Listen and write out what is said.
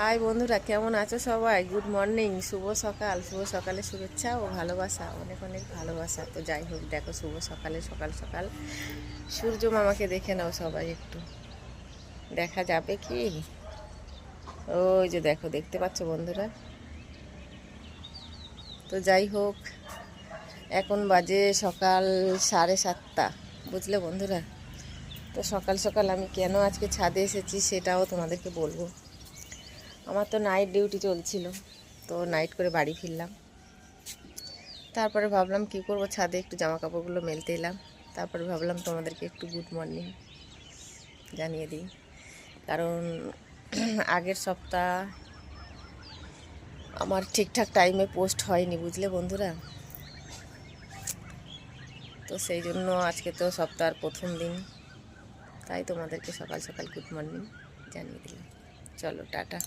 High বন্ধুরা, কেমন আছো সবাই? গুড মর্নিং, শুভ সকাল। শুভ সকালে শুভেচ্ছা ও ভালোবাসা, অনেক অনেক ভালোবাসা। তো যাই হোক, দেখো শুভ সকালে সকাল সকাল সূর্য মামাকে দেখে নাও সবাই একটু। দেখা যাবে কি? ওই যে দেখো, দেখতে পাচ্ছ বন্ধুরা? তো যাই হোক, এখন বাজে সকাল 7:30, বুঝলে বন্ধুরা? তো সকাল সকাল আমি কেন আজকে ছাদে এসেছি সেটাও তোমাদেরকে বলবো। আমার তো নাইট ডিউটি চলছিল, তো নাইট করে বাড়ি ফিরলাম। তারপরে ভাবলাম কি করব, ছাদে একটু জামা কাপড়গুলো মেলতে এলাম। তারপরে ভাবলাম তোমাদেরকে একটু গুড মর্নিং জানিয়ে দিই, কারণ আগের সপ্তাহ আমার ঠিকঠাক টাইমে পোস্ট হয়নি, বুঝলে বন্ধুরা? তো সেই জন্য আজকে তো সপ্তাহের প্রথম দিন, তাই তোমাদেরকে সকাল সকাল গুড মর্নিং জানিয়ে দিলাম। চলো টাটা।